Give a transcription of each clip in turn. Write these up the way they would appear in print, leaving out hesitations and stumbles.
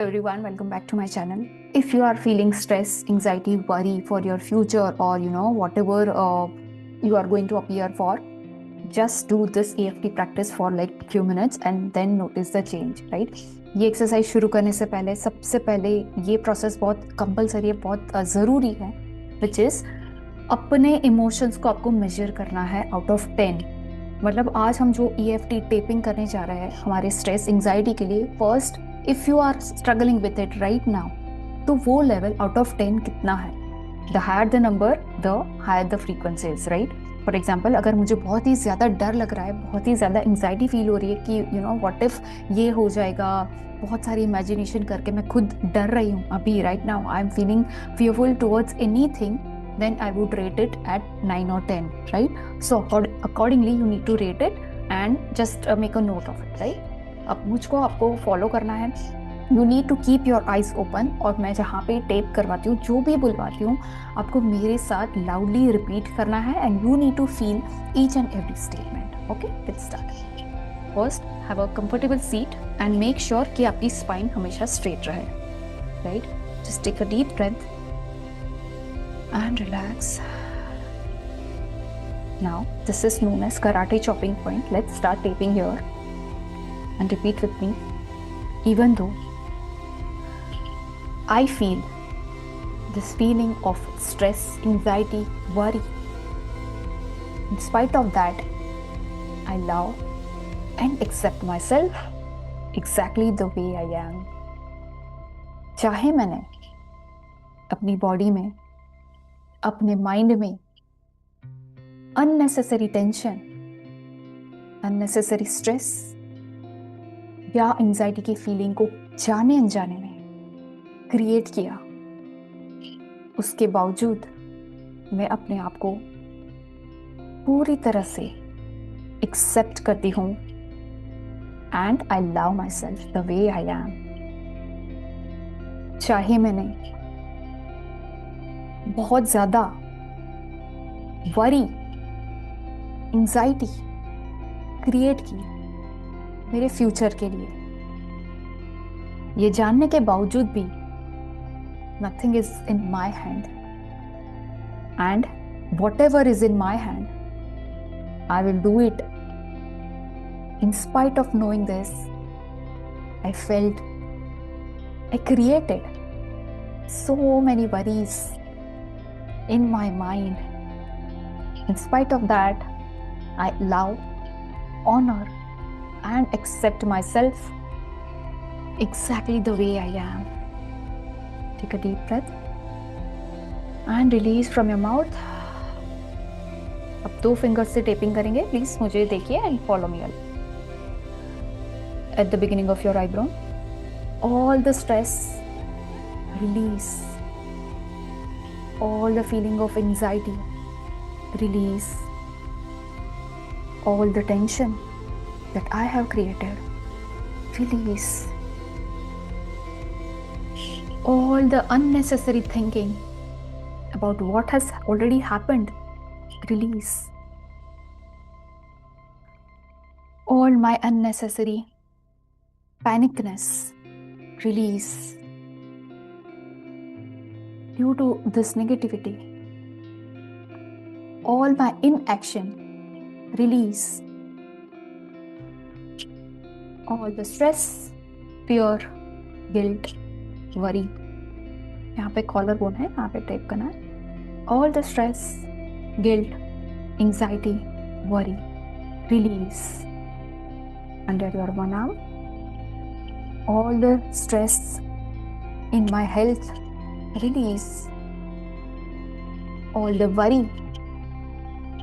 Everyone, welcome back to my channel. If you are feeling stress, anxiety, worry for your future, or whatever you are going to appear for, just do this EFT practice for like few minutes and then notice the change, right? ये exercise शुरू करने से पहले सबसे पहले ये process बहुत compulsory है, बहुत ज़रूरी है, विच इज़ अपने इमोशंस को आपको मेजर करना है आउट ऑफ 10। मतलब आज हम जो EFT टेपिंग करने जा रहे हैं हमारे स्ट्रेस एंजाइटी के लिए, first if you are struggling with it right now, तो वो लेवल आउट ऑफ 10 कितना है? The higher the number the higher the frequencies, right? For example, अगर मुझे बहुत ही ज़्यादा डर लग रहा है, बहुत ही ज़्यादा एंग्जाइटी फील हो रही है कि व्हाट इफ ये हो जाएगा, बहुत सारी इमेजिनेशन करके मैं खुद डर रही हूँ अभी right now, I am feeling fearful towards anything, then I would rate it at 9 or 10, right? So accordingly you need to rate it and just make a note of it, right? अब मुझको आपको follow करना है, you need to keep your eyes open, और मैं जहाँ पे tape करवाती हूँ, जो भी बुलवाती हूँ, आपको मेरे साथ लाउडली रिपीट करना है and you need to feel each and every statement. Okay, let's start. First, have a comfortable seat and make sure कि आपकी स्पाइन हमेशा स्ट्रेट रहे, right? Just take a deep breath and relax. Now, this is known as karate chopping point. Let's start taping here and repeat with me. Even though I feel this feeling of stress, anxiety, worry, in spite of that, I love and accept myself exactly the way I am. चाहे मैंने अपनी body में, अपने mind में unnecessary tension, unnecessary stress या anxiety की feeling को जाने अनजाने में क्रिएट किया, उसके बावजूद मैं अपने आप को पूरी तरह से एक्सेप्ट करती हूँ and I love my self the way I am. चाहे मैंने बहुत ज़्यादा वरी, एंजाइटी क्रिएट की मेरे फ्यूचर के लिए, ये जानने के बावजूद भी nothing is in my hand and what ever is in my hand I will do it. In spite of knowing this, I felt, I created so many worries in my mind. In spite of that, I love, honor, and accept myself exactly the way I am. Take a deep breath and release from your mouth. अब 2 fingers से tapping करेंगे, please मुझे देखिए and follow me. At the beginning of your eyebrow, all the stress release, all the feeling of anxiety release, all the tension that I have created release, all the unnecessary thinking about what has already happened release, all my unnecessary panicness release. Due to this negativity, all my inaction release, all the stress, fear, guilt, worry, यहाँ पे collar bone है, यहाँ पे tape करना है। all the stress, guilt, anxiety, worry release under your one arm, all the stress in my health release, all the worry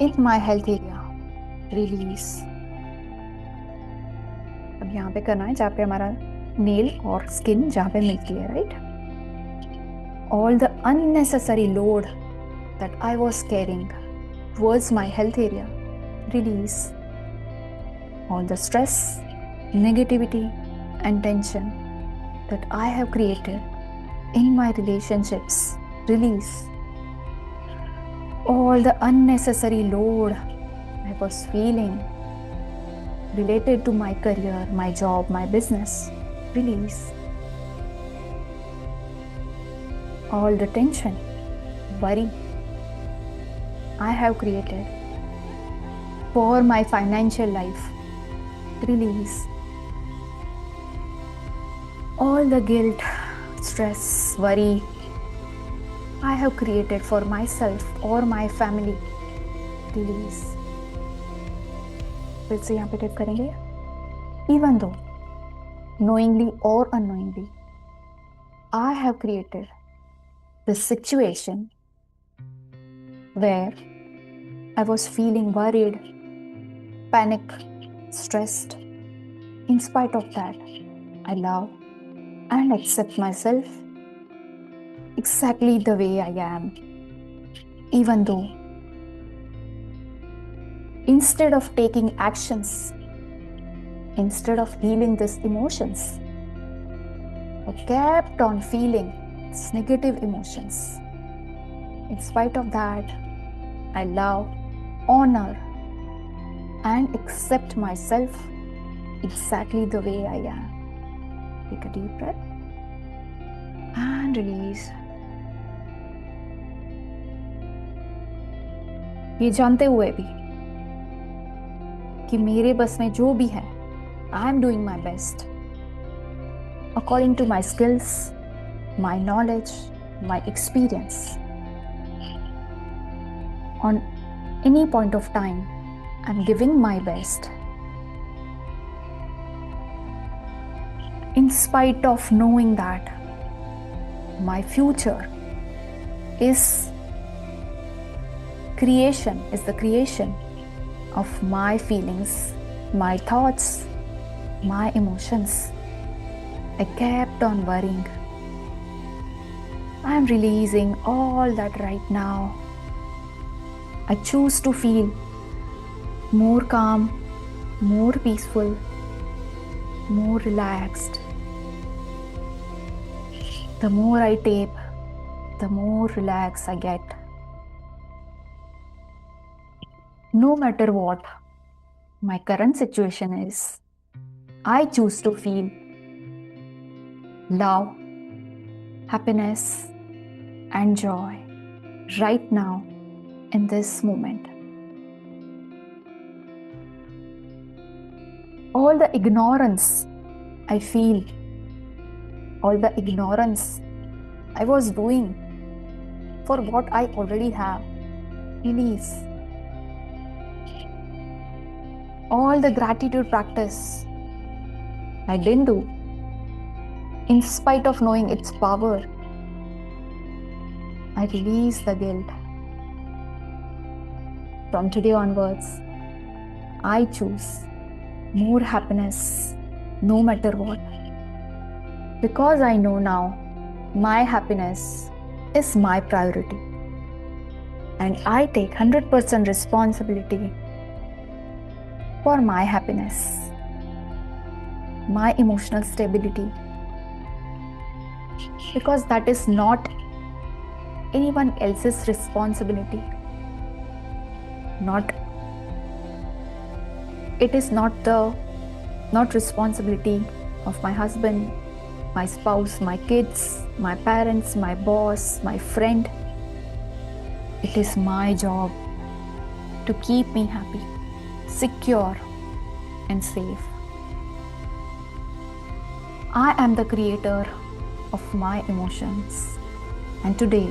in my health area release। अब यहाँ पे करना है जहाँ पे हमारा नेल और स्किन जहाँ पे मिलती है, right? all the unnecessary load that I was carrying towards my health area release, all the stress, negativity and tension that I have created in my relationships release, all the unnecessary load I was feeling related to my career, my job, my business release, all the tension, worry I have created for my financial life. Release all the guilt, stress, worry I have created for myself or my family. Release. फिर से यहाँ पे type करेंगे, even though knowingly or unknowingly I have created this situation where I was feeling worried, panic, stressed. In spite of that, I love and accept myself exactly the way I am. Even though, instead of taking actions, instead of healing these emotions, I kept on feeling these negative emotions. In spite of that, I love, honor, and accept myself exactly the way I am. Take a deep breath and release. ये जानते हुए भी कि मेरे बस में जो भी है, I am doing my best according to my skills, my knowledge, my experience. On any point of time, I'm giving my best. In spite of knowing that my future is the creation of my feelings, my thoughts, my emotions, I kept on worrying. I am releasing all that right now. I choose to feel more calm, more peaceful, more relaxed. The more I tape, the more relaxed I get. No matter what my current situation is, I choose to feel love, happiness, and joy right now in this moment. All the ignorance I feel, all the ignorance I was doing for what I already have, release. All the gratitude practice I didn't do, in spite of knowing its power, I release the guilt. From today onwards, I choose more happiness no matter what. Because I know now my happiness is my priority. And I take 100% responsibility for my happiness, my emotional stability. Because that is not anyone else's responsibility. It is not responsibility of my husband, my spouse, my kids, my parents, my boss, my friend. It is my job to keep me happy, secure, and safe. I am the creator of my emotions, and today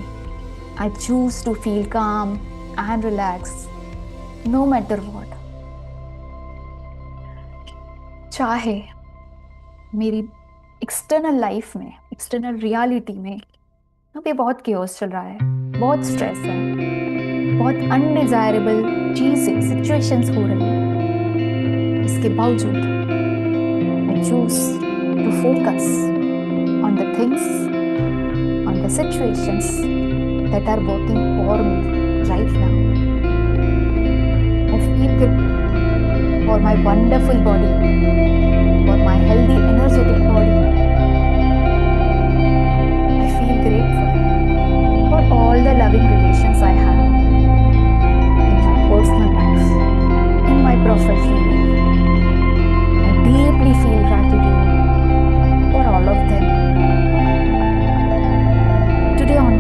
I choose to feel calm and relaxed no matter what. चाहे मेरी external life में, external reality में अभी बहुत chaos चल रहा है, बहुत स्ट्रेस है, बहुत अनडिजायरेबल चीजें, सिचुएशंस हो रही हैं, इसके बावजूद I choose to focus on the things, on the situations that are working for me right now. I feel good for my wonderful body, for my healthy, energetic body. I feel grateful for all the loving relations I have in my personal life, in my professional life. I deeply feel gratitude for all of them. Today onwards,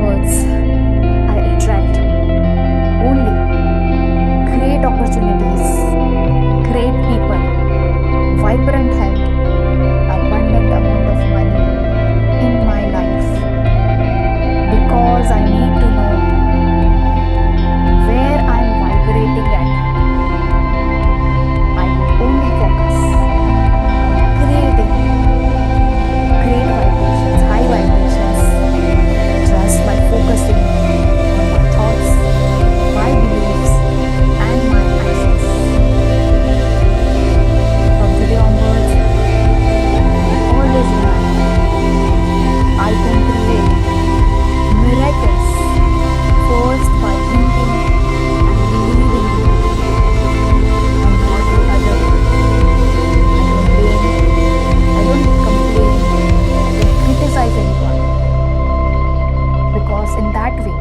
in that way,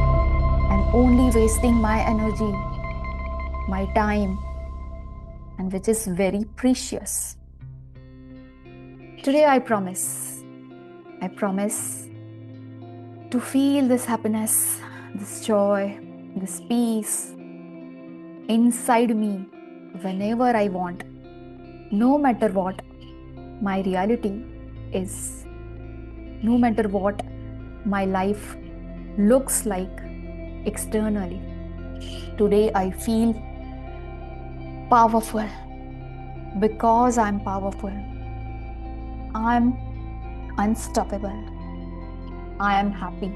I'm only wasting my energy, my time, and which is very precious. Today I promise to feel this happiness, this joy, this peace inside me whenever I want, no matter what my reality is, no matter what my life looks like externally. Today I feel powerful because I'm powerful. I'm unstoppable. I am happy.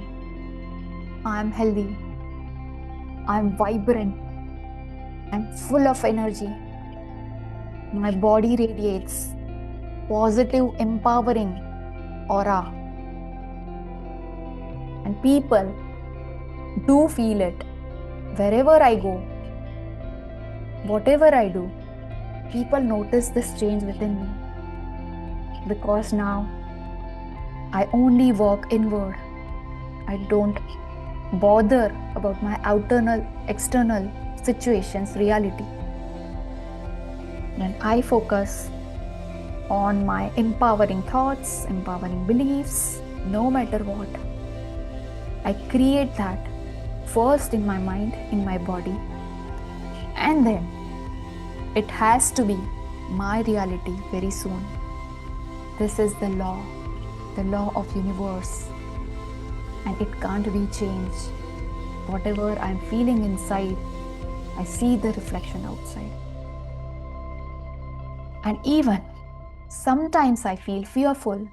I am healthy. I am vibrant. I'm full of energy. My body radiates positive, empowering aura. And people do feel it. Wherever I go, whatever I do, people notice this change within me. Because now I only walk inward. I don't bother about my external situations, reality. When I focus on my empowering thoughts, empowering beliefs, no matter what, I create that first in my mind, in my body, and then it has to be my reality very soon. This is the law of universe, and it can't be changed. Whatever I'm feeling inside, I see the reflection outside. And even sometimes I feel fearful,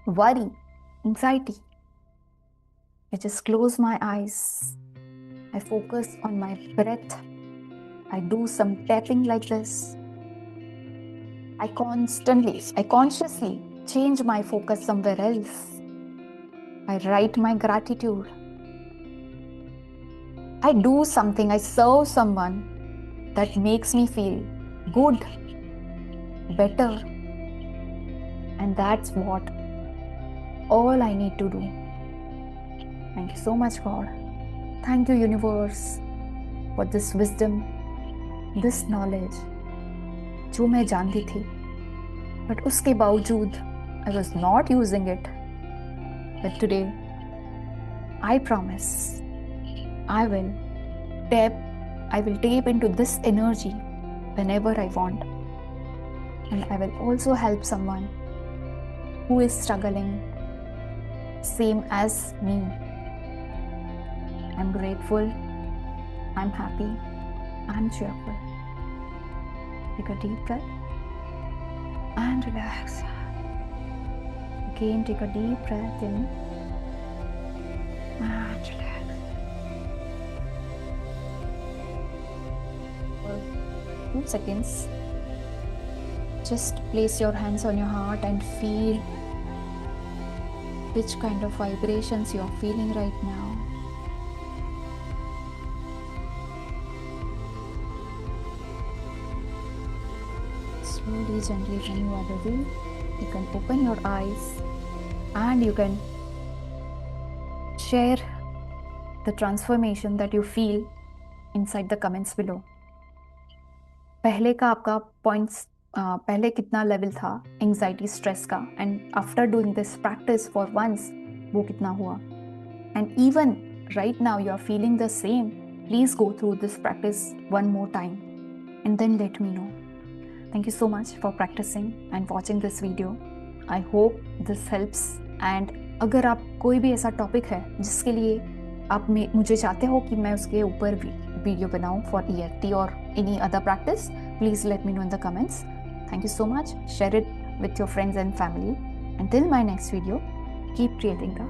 worry, anxiety. I just close my eyes. I focus on my breath. I do some tapping like this. I consciously change my focus somewhere else. I write my gratitude. I do something, I serve someone that makes me feel good, better. And that's what all I need to do. Thank you so much, God. Thank you, universe, for this wisdom, this knowledge, जो मैं जानती थी, but उसके बावजूद I was not using it. But today, I promise, I will tap into this energy whenever I want. And I will also help someone who is struggling same as me. I'm grateful, I'm happy, I'm cheerful. Take a deep breath and relax. Again, take a deep breath in and relax. For 2 seconds, just place your hands on your heart and feel which kind of vibrations you are feeling right now. Slowly, gently, when you are ready, you can open your eyes and you can share the transformation that you feel inside the comments below. पहले का आपका points पहले कितना level था anxiety stress का, and after doing this practice for once वो कितना हुआ, and even right now you are feeling the same. Please go through this practice one more time and then let me know. Thank you so much for practicing and watching this video. I hope this helps. And अगर आप कोई भी ऐसा topic है जिसके लिए आप मुझे चाहते हो कि मैं उसके ऊपर वीडियो बनाऊँ for EFT or any other practice, please let me know in the comments. Thank you so much. Share it with your friends and family. Until my next video, keep creating the